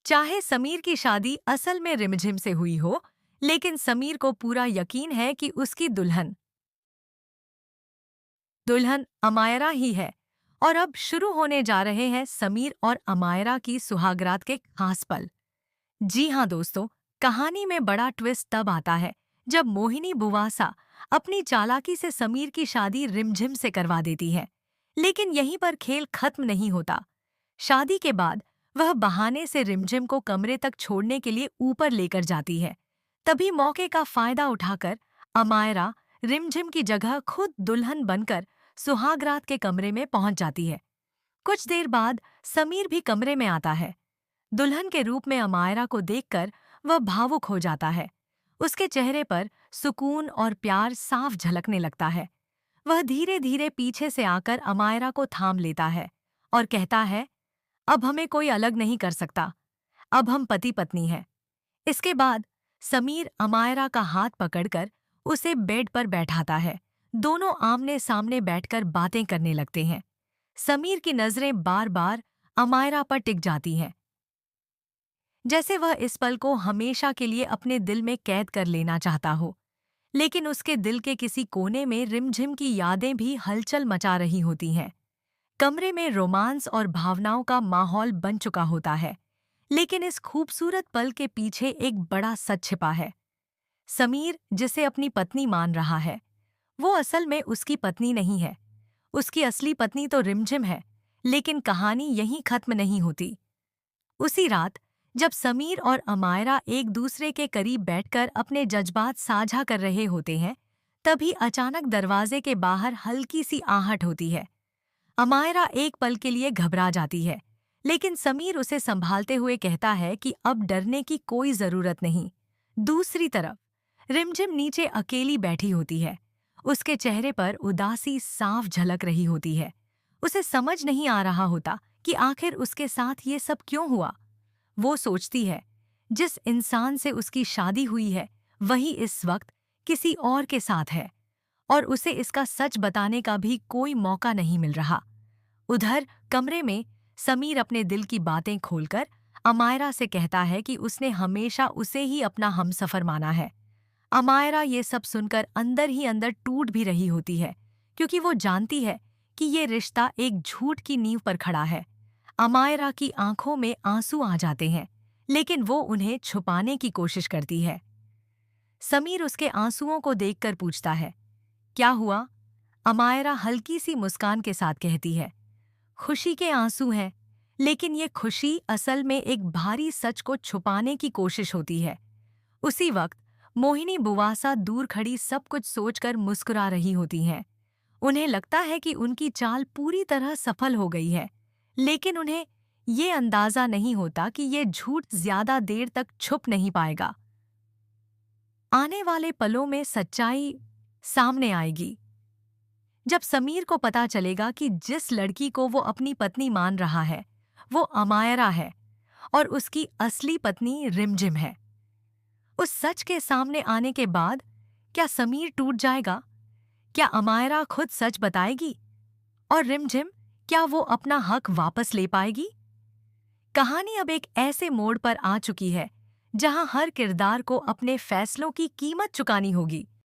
चाहे समीर की शादी असल में रिमझिम से हुई हो, लेकिन समीर को पूरा यकीन है कि उसकी दुल्हन दुल्हन अमायरा ही है। और अब शुरू होने जा रहे हैं समीर और अमायरा की सुहागरात के खास पल। जी हाँ दोस्तों, कहानी में बड़ा ट्विस्ट तब आता है जब मोहिनी बुवासा अपनी चालाकी से समीर की शादी रिमझिम से करवा देती है। लेकिन यहीं पर खेल खत्म नहीं होता। शादी के बाद वह बहाने से रिमझिम को कमरे तक छोड़ने के लिए ऊपर लेकर जाती है। तभी मौके का फायदा उठाकर अमायरा रिमझिम की जगह खुद दुल्हन बनकर सुहागरात के कमरे में पहुंच जाती है। कुछ देर बाद समीर भी कमरे में आता है। दुल्हन के रूप में अमायरा को देखकर वह भावुक हो जाता है। उसके चेहरे पर सुकून और प्यार साफ झलकने लगता है। वह धीरे धीरे पीछे से आकर अमायरा को थाम लेता है और कहता है, अब हमें कोई अलग नहीं कर सकता। अब हम पति पत्नी हैं। इसके बाद समीर अमायरा का हाथ पकड़कर उसे बेड पर बैठाता है। दोनों आमने सामने बैठकर बातें करने लगते हैं। समीर की नजरें बार बार अमायरा पर टिक जाती हैं, जैसे वह इस पल को हमेशा के लिए अपने दिल में कैद कर लेना चाहता हो। लेकिन उसके दिल के किसी कोने में रिमझिम की यादें भी हलचल मचा रही होती हैं। कमरे में रोमांस और भावनाओं का माहौल बन चुका होता है। लेकिन इस खूबसूरत पल के पीछे एक बड़ा सच छिपा है। समीर जिसे अपनी पत्नी मान रहा है, वो असल में उसकी पत्नी नहीं है। उसकी असली पत्नी तो रिमझिम है। लेकिन कहानी यहीं खत्म नहीं होती। उसी रात जब समीर और अमायरा एक दूसरे के करीब बैठकर अपने जज्बात साझा कर रहे होते हैं, तभी अचानक दरवाजे के बाहर हल्की सी आहट होती है। अमायरा एक पल के लिए घबरा जाती है, लेकिन समीर उसे संभालते हुए कहता है कि अब डरने की कोई जरूरत नहीं। दूसरी तरफ रिमझिम नीचे अकेली बैठी होती है। उसके चेहरे पर उदासी साफ झलक रही होती है। उसे समझ नहीं आ रहा होता कि आखिर उसके साथ ये सब क्यों हुआ। वो सोचती है, जिस इंसान से उसकी शादी हुई है वही इस वक्त किसी और के साथ है, और उसे इसका सच बताने का भी कोई मौका नहीं मिल रहा। उधर कमरे में समीर अपने दिल की बातें खोलकर अमायरा से कहता है कि उसने हमेशा उसे ही अपना हमसफर माना है। अमायरा ये सब सुनकर अंदर ही अंदर टूट भी रही होती है, क्योंकि वो जानती है कि ये रिश्ता एक झूठ की नींव पर खड़ा है। अमायरा की आंखों में आंसू आ जाते हैं, लेकिन वो उन्हें छुपाने की कोशिश करती है। समीर उसके आंसुओं को देखकर पूछता है, क्या हुआ? अमायरा हल्की सी मुस्कान के साथ कहती है, खुशी के आंसू हैं, लेकिन ये खुशी असल में एक भारी सच को छुपाने की कोशिश होती है। उसी वक्त मोहिनी बुवासा दूर खड़ी सब कुछ सोचकर मुस्कुरा रही होती हैं। उन्हें लगता है कि उनकी चाल पूरी तरह सफल हो गई है, लेकिन उन्हें ये अंदाजा नहीं होता कि ये झूठ ज्यादा देर तक छुप नहीं पाएगा। आने वाले पलों में सच्चाई सामने आएगी, जब समीर को पता चलेगा कि जिस लड़की को वो अपनी पत्नी मान रहा है वो अमायरा है और उसकी असली पत्नी रिमझिम है। उस सच के सामने आने के बाद क्या समीर टूट जाएगा? क्या अमायरा खुद सच बताएगी? और रिमझिम, क्या वो अपना हक वापस ले पाएगी? कहानी अब एक ऐसे मोड़ पर आ चुकी है जहां हर किरदार को अपने फैसलों की कीमत चुकानी होगी।